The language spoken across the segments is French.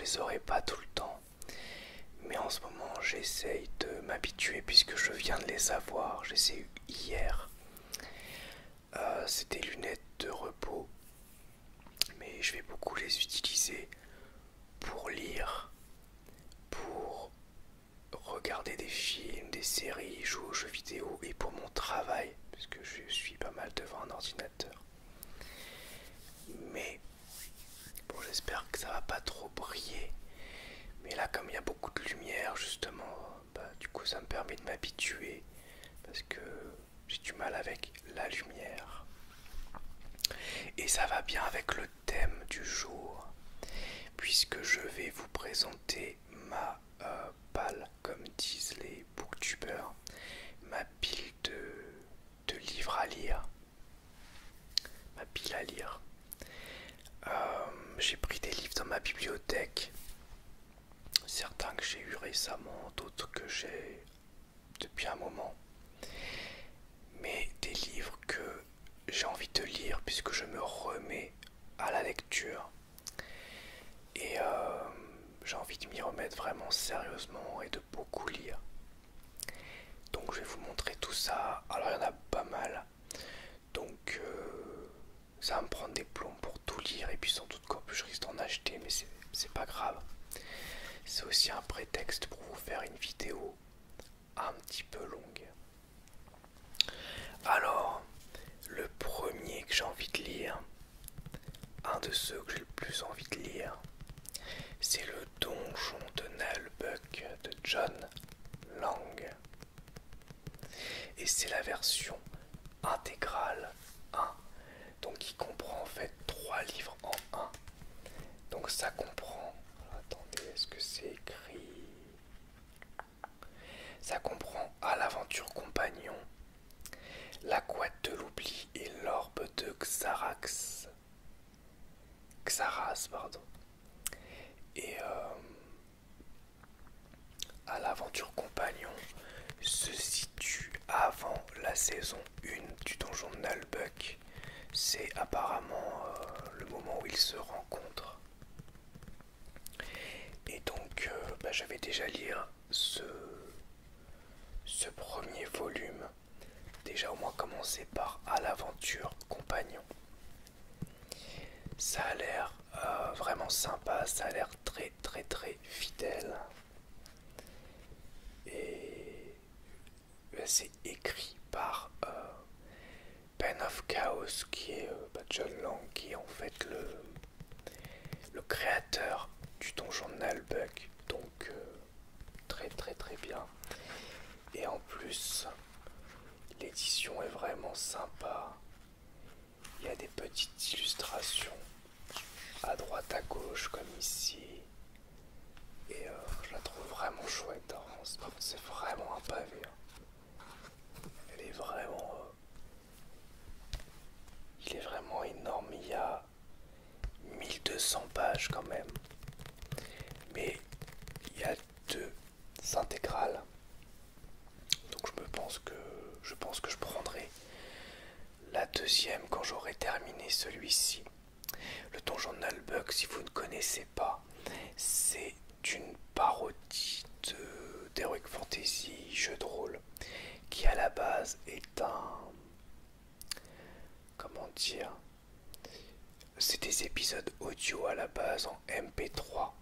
les aurai pas tout le temps. Mais en ce moment, j'essaye de m'habituer puisque je viens de les avoir. Je les ai eu hier. C'est des lunettes de repos, mais je vais beaucoup les utiliser pour lire, pour regarder des films, des séries, jouer aux jeux vidéo et pour mon travail, puisque je suis pas mal devant un ordinateur. Mais bon, j'espère que ça va pas trop briller. Mais là, comme il y a beaucoup de lumière, justement, du coup, ça me permet de m'habituer parce que j'ai du mal avec la lumière. Et ça va bien avec le thème du jour, puisque je vais vous présenter ma palle, comme disent les booktubers, ma pile de livres à lire. Ma pile à lire. J'ai pris des livres dans ma bibliothèque, certains que j'ai eu récemment, d'autres que j'ai depuis un moment, mais des livres que j'ai envie de lire puisque je me remets à la lecture et j'ai envie de m'y remettre vraiment sérieusement et de beaucoup lire. Donc je vais vous montrer tout ça. Alors il y en a pas mal, donc ça va me prendre des plombs pour tout lire et puis sans doute qu'en plus je risque d'en acheter, mais c'est pas grave. C'est aussi un prétexte pour vous faire une vidéo un petit peu longue. Alors, le premier que j'ai envie de lire, un de ceux que j'ai le plus envie de lire, c'est le Donjon de Nullbuck de John Lang. Et c'est la version intégrale 1, donc qui comprend en fait 3 livres en 1. Donc ça comprend, attendez, est-ce que c'est écrit? Ça comprend À l'aventure compagnon, La couette de l'oubli et l'orbe de Xaras, pardon. Et À l'aventure compagnon se situe avant la saison 1 du Donjon de Nullbuck. C'est apparemment le moment où ils se rencontrent. Et donc je vais déjà lire ce premier volume. Déjà au moins commencer par À l'aventure compagnon. Ça a l'air vraiment sympa, ça a l'air très très très fidèle. Et c'est écrit par Pen of Chaos, qui est John Lang, qui est en fait le créateur du Donjon de Nullbuck. Donc très très très bien. Et en plus, l'édition est vraiment sympa. Il y a des petites illustrations à droite à gauche comme ici. Et je la trouve vraiment chouette. Par contre, c'est vraiment un pavé. Elle est vraiment... il est vraiment énorme. Il y a 1200 pages quand même. Mais il y a 2 intégrales. Donc je pense que je prendrai la deuxième quand j'aurai terminé celui-ci. Le Donjon de Nullbuck, si vous ne connaissez pas, c'est une parodie d'Heroic Fantasy, jeu de rôle, qui à la base est un... comment dire, c'est des épisodes audio à la base en MP3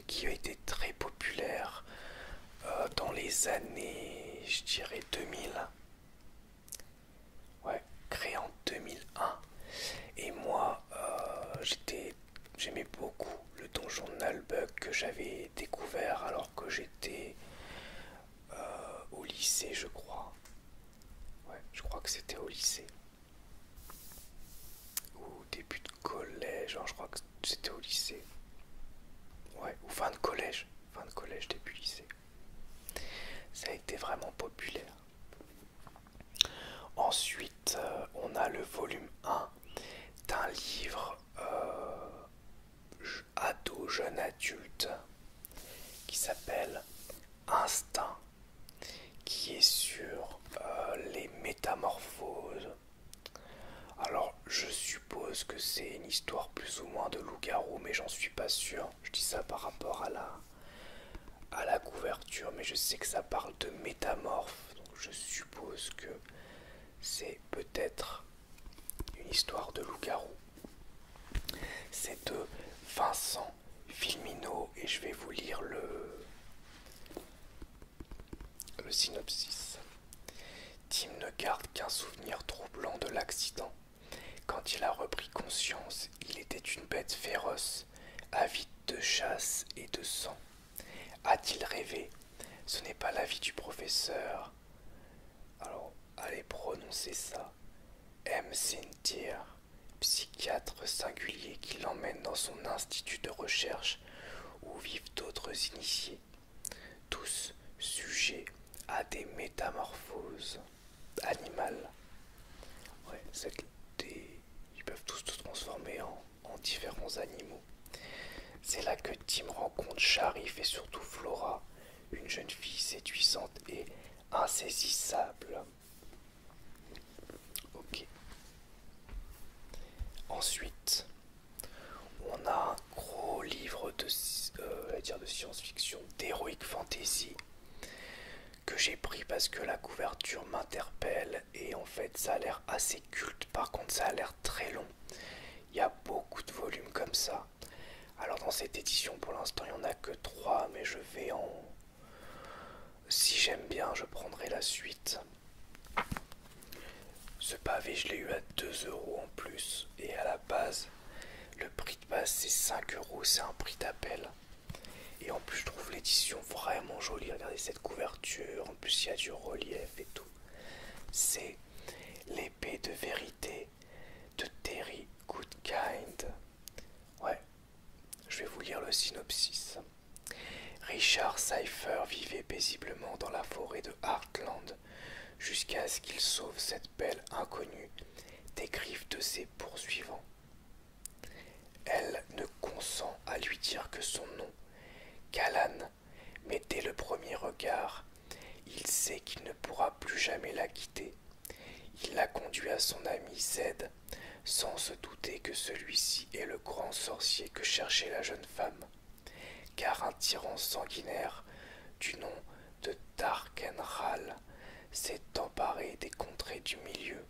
qui ont été très populaires dans les années, je dirais 2000. Ouais, créé en 2001. Et moi, j'aimais beaucoup le Donjon de Nullbuck que j'avais découvert alors que j'étais au lycée, je crois. Ouais, je crois que c'était au lycée. Ou début de collège, hein, je crois que c'était au lycée. Ouais, ou fin de collège. Fin de collège, début lycée. Ça a été vraiment populaire. Ensuite, on a le volume 1 d'un livre ado, jeune adulte, qui s'appelle Instinct, qui est sur les métamorphoses. Alors, je suppose que c'est une histoire plus plus ou moins de loup-garou, mais j'en suis pas sûr. Je dis ça par rapport à la couverture, mais je sais que ça parle de métamorphes, donc je suppose que c'est peut-être une histoire de loup-garou. C'est de Vincent Filmino et je vais vous lire le synopsis. Tim ne garde qu'un souvenir troublant de l'accident. Quand il a repris conscience, il était une bête féroce, avide de chasse et de sang. A-t-il rêvé? Ce n'est pas l'avis du professeur. Alors, allez prononcer ça. M. Sintir, psychiatre singulier qui l'emmène dans son institut de recherche où vivent d'autres initiés, tous sujets à des métamorphoses animales. Ouais, ils peuvent tous se transformer en différents animaux. C'est là que Tim rencontre Sharif et surtout Flora, une jeune fille séduisante et insaisissable. Ok. Ensuite, on a un gros livre de science-fiction, d'heroic fantasy, que j'ai pris parce que la couverture m'interpelle et en fait ça a l'air assez culte. Par contre, ça a l'air très long. Il y a beaucoup de volumes comme ça. Alors dans cette édition, pour l'instant, il n'y en a que 3, mais je vais en... Si j'aime bien, je prendrai la suite. Ce pavé, je l'ai eu à 2 € en plus. Et à la base, le prix de base, c'est 5 €. C'est un prix d'appel. Et en plus, je trouve l'édition vraiment jolie. Regardez cette couverture. En plus, il y a du relief et tout. C'est l'épée de vérité de Terry Goodkind. Ouais, je vais vous lire le synopsis. Richard Cypher vivait paisiblement dans la forêt de Heartland jusqu'à ce qu'il sauve cette belle inconnue des griffes de ses poursuivants. Elle ne consent à lui dire que son nom, Callan, mais dès le premier regard, il sait qu'il ne pourra plus jamais la quitter. Il la conduit à son ami Zed, sans se douter que celui-ci est le grand sorcier que cherchait la jeune femme, car un tyran sanguinaire du nom de Darkenral s'est emparé des contrées du milieu.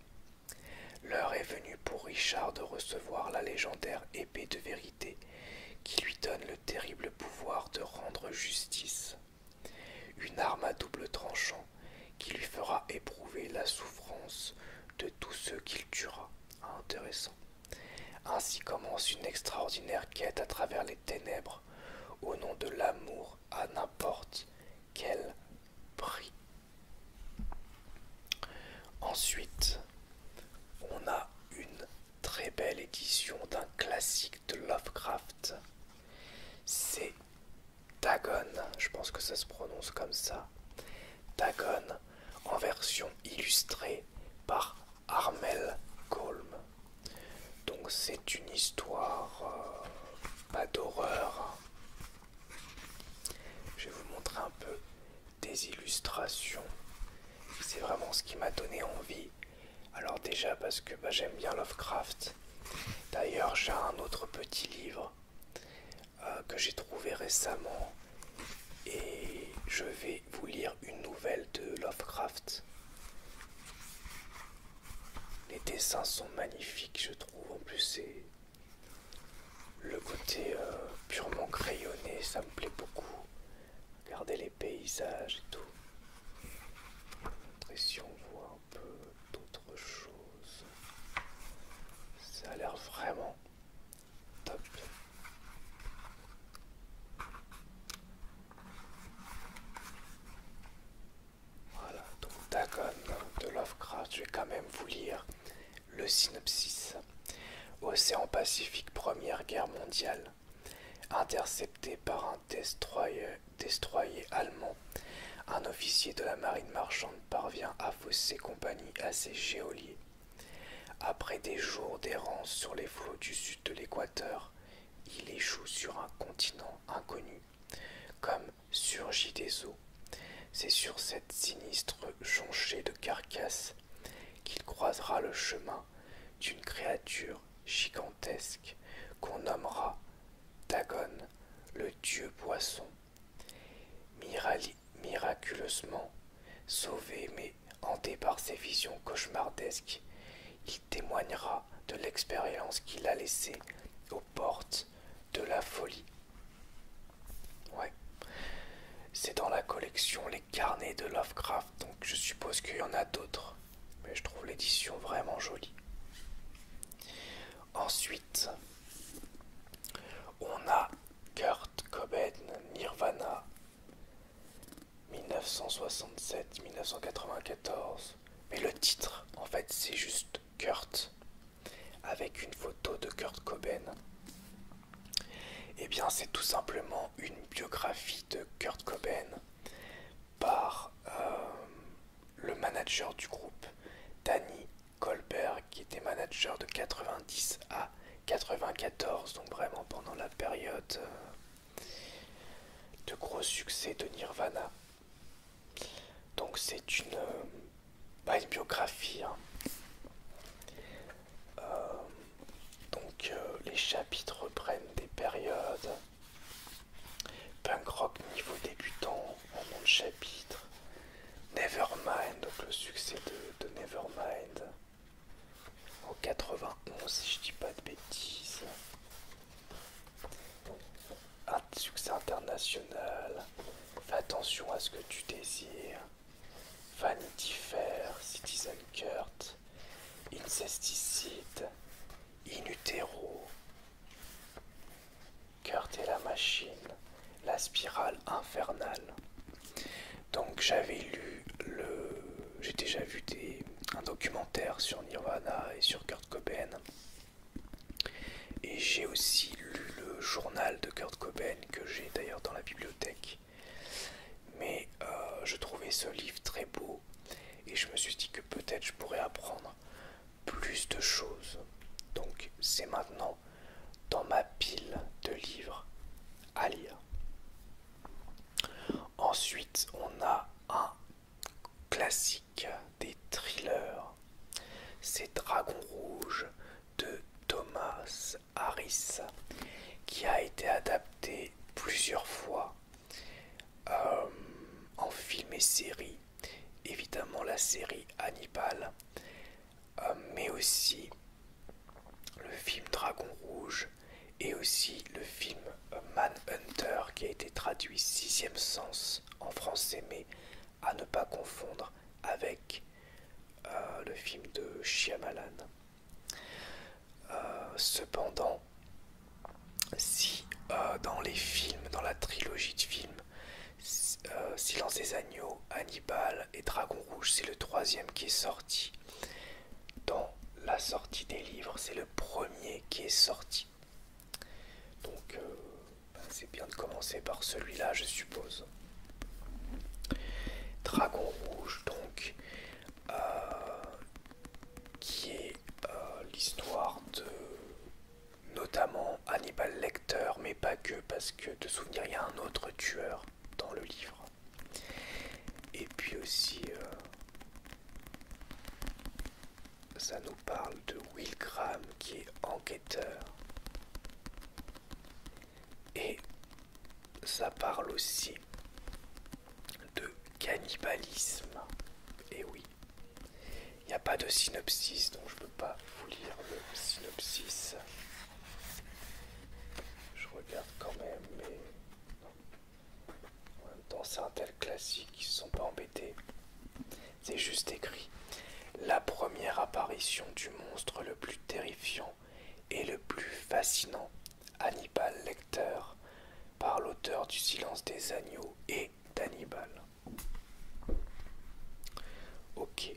L'heure est venue pour Richard de recevoir la légendaire épée de vérité qui lui donne le terrible pouvoir de rendre justice. Une arme à double tranchant qui lui fera éprouver la souffrance de tous ceux qu'il tuera. Intéressant. Ainsi commence une extraordinaire quête à travers les ténèbres au nom de l'amour à n'importe quel prix. Ensuite, on a une très belle édition d'un classique de Lovecraft. C'est Dagon, je pense que ça se prononce comme ça. Dagon en version illustrée par Armel Colm. Donc c'est une histoire pas d'horreur. Je vais vous montrer un peu des illustrations. C'est vraiment ce qui m'a donné envie. Alors déjà parce que j'aime bien Lovecraft. D'ailleurs j'ai un autre petit livre que j'ai trouvé récemment et je vais vous lire une nouvelle de Lovecraft. Les dessins sont magnifiques, je trouve. En plus c'est le côté purement crayonné, ça me plaît beaucoup. Regardez les paysages et tout. Si on voit un peu d'autres choses, ça a l'air vraiment top. Voilà, donc Dagon de Lovecraft, je vais quand même vous lire le synopsis. Océan Pacifique, Première Guerre mondiale. Intercepté par un destroyer allemand, un officier de la marine marchande parvient à fausser compagnie à ses geôliers. Après des jours d'errance sur les flots du sud de l'équateur, il échoue sur un continent inconnu, comme surgi des eaux. C'est sur cette sinistre jonchée de carcasses qu'il croisera le chemin d'une créature gigantesque qu'on gigantesque. Il témoignera de l'expérience qu'il a laissée aux portes de la folie. Ouais. C'est dans la collection Les Carnets de Lovecraft, donc je suppose qu'il y en a d'autres. Mais je trouve l'édition vraiment jolie. Ensuite, on a Kurt Cobain, Nirvana, 1967-1994. Mais le titre, en fait, c'est juste Kurt, avec une photo de Kurt Cobain. Eh bien, c'est tout simplement une biographie de Kurt Cobain par le manager du groupe, Danny Goldberg, qui était manager de 90 à 94, donc vraiment pendant la période de gros succès de Nirvana. Donc c'est une biographie, hein. Les chapitres reprennent des périodes punk rock niveau débutant en nom de chapitre, Nevermind, donc le succès de Nevermind en 91 si je dis pas de bêtises, un succès international, fais attention à ce que tu désires, Vanity Fair, Citizen Kurt, Incesticide, In Utero, Kurt et la machine, La spirale infernale. Donc j'ai déjà vu un documentaire sur Nirvana et sur Kurt Cobain. Et j'ai aussi lu le journal de Kurt Cobain que j'ai d'ailleurs dans la bibliothèque. Mais je trouvais ce livre très beau et je me suis dit que peut-être je pourrais apprendre plus de choses. Donc c'est maintenant dans ma pile de livres à lire. Ensuite, on a un classique des thrillers. C'est Dragon Rouge de Thomas Harris, qui a été adapté plusieurs fois en film et série. Évidemment la série Hannibal, mais aussi le film Dragon Rouge et aussi le film Manhunter qui a été traduit Sixième Sens en français, mais à ne pas confondre avec le film de Shyamalan. Cependant, si dans les films, dans la trilogie de films, Silence des Agneaux, Hannibal et Dragon Rouge, c'est le troisième qui est sorti. Dans la sortie des livres, c'est le premier qui est sorti. Donc c'est bien de commencer par celui-là, je suppose. Dragon Rouge, donc, qui est l'histoire de notamment Hannibal Lecter, mais pas que, parce que de souvenir, il y a un autre tueur dans le livre. Et puis aussi, ça nous parle de Will Graham, qui est enquêteur. Et ça parle aussi de cannibalisme. Et oui, il n'y a pas de synopsis, donc je ne peux pas vous lire le synopsis. Je regarde quand même, mais non. En même temps, c'est un tel classique, ils ne se sont pas embêtés. C'est juste écrit. La première apparition du monstre le plus terrifiant et le plus fascinant, Hannibal Lecter, par l'auteur du Silence des Agneaux et d'Hannibal. Ok.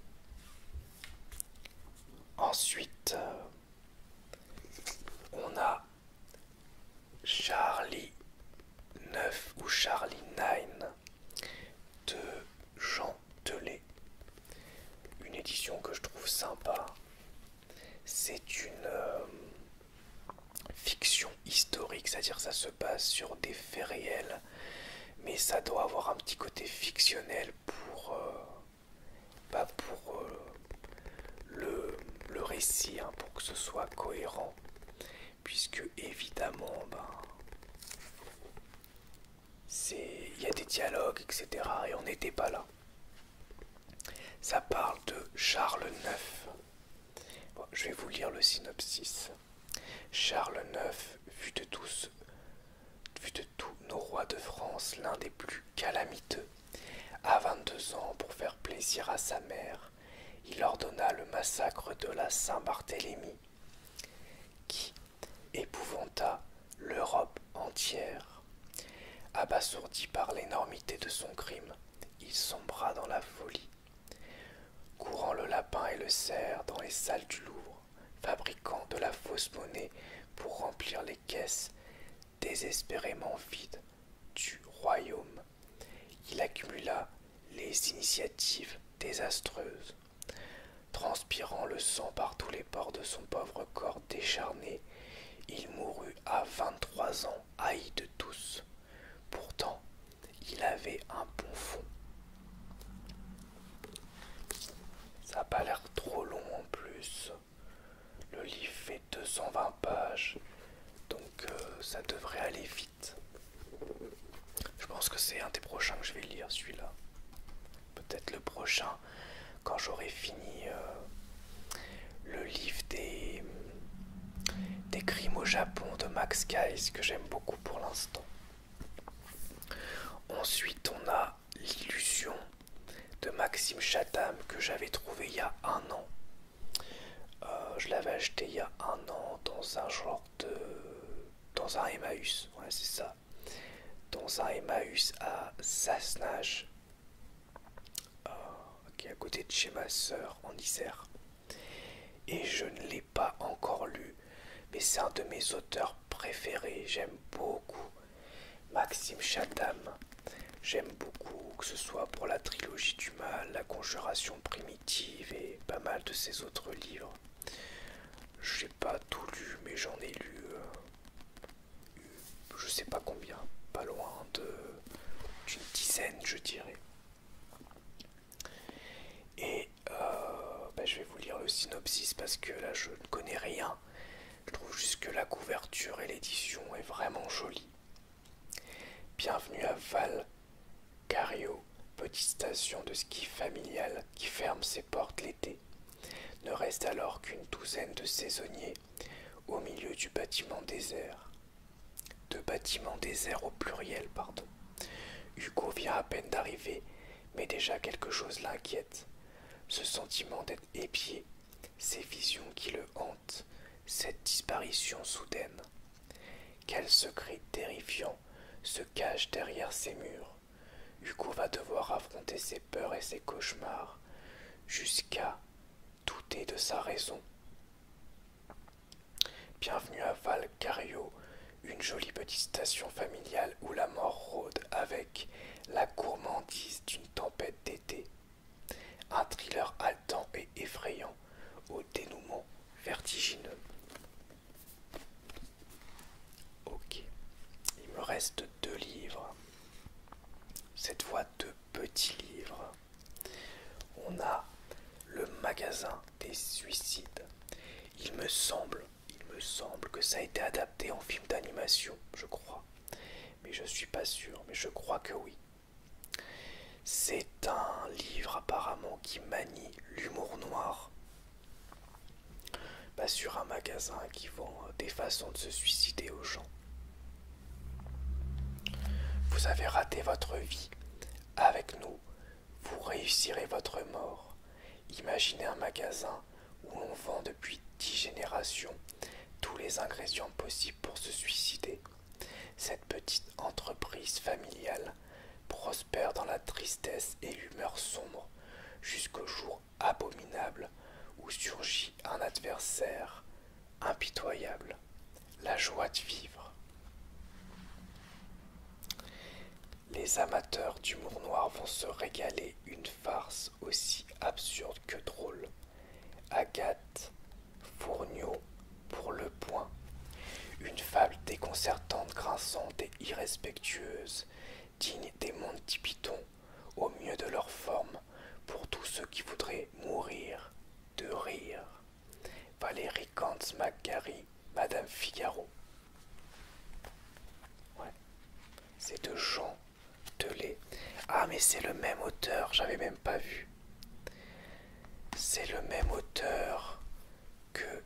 Ensuite, on a Charlie 9 ou Charlie 9 de Jean Telet. Une édition que je trouve sympa. C'est une fiction historique, c'est-à-dire ça se base sur des faits réels, mais ça doit avoir un petit côté fictionnel pour le récit, hein, pour que ce soit cohérent, puisque évidemment il y a des dialogues, etc., et on n'était pas là. Ça parle de Charles IX, je vais vous lire le synopsis. Charles IX, vu de tous nos rois de France, l'un des plus calamiteux, à 22 ans, pour faire plaisir à sa mère, il ordonna le massacre de la Saint-Barthélemy, qui épouvanta l'Europe entière. Abasourdi par l'énormité de son crime, il sombra dans la folie, courant le lapin et le cerf dans les salles du Louvre, fabriquant de la fausse monnaie pour remplir les caisses désespérément vides du royaume. Il accumula les initiatives désastreuses. Transpirant le sang par tous les pores de son pauvre corps décharné, il mourut à 23 ans, haï de tous. Pourtant, il avait un bon fond. Ça n'a pas l'air trop long en plus. Le livre fait 220 pages, donc ça devrait aller vite. Je pense que c'est un des prochains que je vais lire, celui-là. Peut-être le prochain, quand j'aurai fini le livre des crimes au Japon de Max Guys, que j'aime beaucoup pour l'instant. Ensuite, on a l'illusion de Maxime Chatham que j'avais trouvé il y a un an. Je l'avais acheté il y a un an dans un genre de... dans un Emmaüs, ouais c'est ça. Dans un Emmaüs à Sassenage, qui est à côté de chez ma soeur en Isère. Et je ne l'ai pas encore lu, mais c'est un de mes auteurs préférés, j'aime beaucoup Maxime Chatham. J'aime beaucoup, que ce soit pour la trilogie du mal, la conjuration primitive et pas mal de ses autres livres. J'ai pas tout lu, mais j'en ai lu, je sais pas combien, pas loin d'une dizaine, je dirais. Et je vais vous lire le synopsis parce que là je ne connais rien. Je trouve juste que la couverture et l'édition est vraiment jolie. Bienvenue à Val Cario, petite station de ski familiale qui ferme ses portes l'été. Ne reste alors qu'une douzaine de saisonniers au milieu du bâtiment désert. De bâtiments déserts au pluriel, pardon. Hugo vient à peine d'arriver, mais déjà quelque chose l'inquiète. Ce sentiment d'être épié, ces visions qui le hantent, cette disparition soudaine. Quel secret terrifiant se cache derrière ces murs? Hugo va devoir affronter ses peurs et ses cauchemars, jusqu'à douter de sa raison. Bienvenue à Val Cario, une jolie petite station familiale où la mort rôde avec la gourmandise d'une tempête d'été. Un thriller haletant et effrayant, au dénouement vertigineux. Ok, il me reste 2 livres. Cette fois 2 petits livres. On a Le magasin des suicides. Il me semble que ça a été adapté en film d'animation, je crois. Mais je suis pas sûr, mais je crois que oui. C'est un livre apparemment qui manie l'humour noir. Sur un magasin qui vend des façons de se suicider aux gens. Vous avez raté votre vie. Avec nous, vous réussirez votre mort. Imaginez un magasin où l'on vend depuis 10 générations tous les ingrédients possibles pour se suicider. Cette petite entreprise familiale prospère dans la tristesse et l'humeur sombre jusqu'au jour abominable où surgit un adversaire impitoyable, la joie de vivre. Les amateurs d'humour noir vont se régaler, une farce aussi absurde que drôle. Agathe Fourniaux pour Le Point. Une fable déconcertante, grinçante et irrespectueuse, digne des Monty Python, au mieux de leur forme, pour tous ceux qui voudraient mourir de rire. Valérie Kantz McGarry, Madame Figaro. Ouais. C'est de Jean Delay. Ah mais c'est le même auteur, j'avais même pas vu. C'est le même auteur que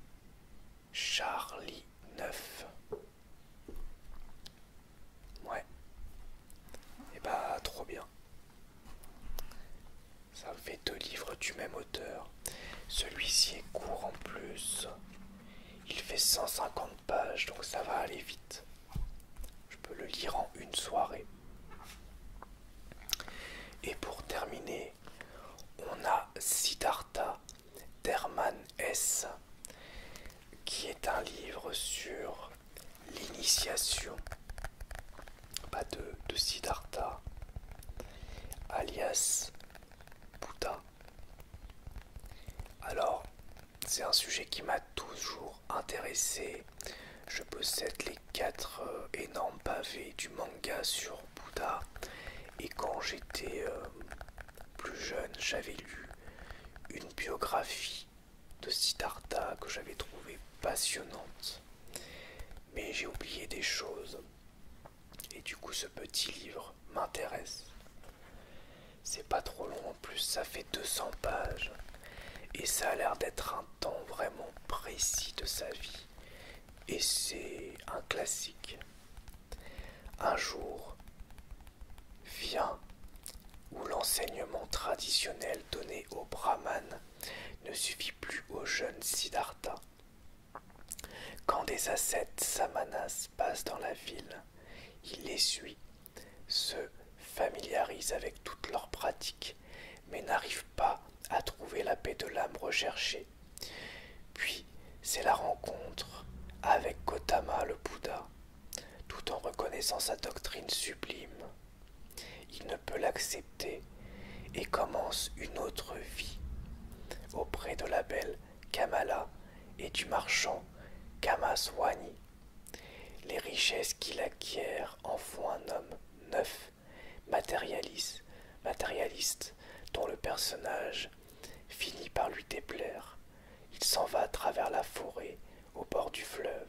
va aller vite. Je peux le lire en une soirée. Et pour terminer, on a Siddhartha d'Hermann Hesse, qui est un livre sur l'initiation de Siddhartha, alias Bouddha. Alors, c'est un sujet qui m'a toujours intéressé. Je possède les 4 énormes pavés du manga sur Bouddha. Et quand j'étais plus jeune, j'avais lu une biographie de Siddhartha que j'avais trouvée passionnante. Mais j'ai oublié des choses. Et du coup, ce petit livre m'intéresse. C'est pas trop long en plus, ça fait 200 pages. Et ça a l'air d'être un temps vraiment précis de sa vie. Et c'est un classique. Un jour vient où l'enseignement traditionnel donné aux brahmanes ne suffit plus au jeune Siddhartha. Quand des ascètes samanas passent dans la ville, il les suit, se familiarise avec toutes leurs pratiques, mais n'arrive pas à trouver la paix de l'âme recherchée. Puis, c'est la rencontre avec Gautama le Bouddha, tout en reconnaissant sa doctrine sublime. Il ne peut l'accepter et commence une autre vie auprès de la belle Kamala et du marchand Kamaswani. Les richesses qu'il acquiert en font un homme neuf, matérialiste, dont le personnage finit par lui déplaire. Il s'en va à travers la forêt, au bord du fleuve.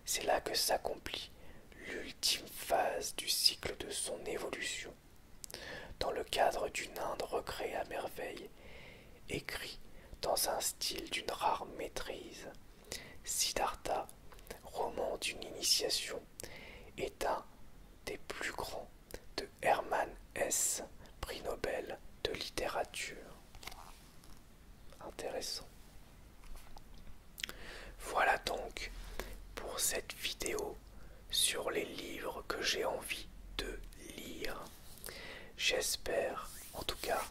C'est là que s'accomplit l'ultime phase du cycle de son évolution. Dans le cadre d'une Inde recréée à merveille, écrit dans un style d'une rare maîtrise, Siddhartha, roman d'une initiation, est un des plus grands de Hermann Hesse, prix Nobel de littérature. Intéressant. Voilà donc pour cette vidéo sur les livres que j'ai envie de lire. J'espère en tout cas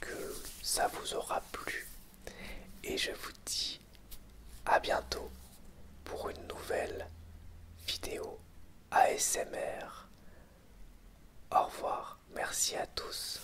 que ça vous aura plu et je vous dis à bientôt pour une nouvelle vidéo ASMR. Au revoir, merci à tous.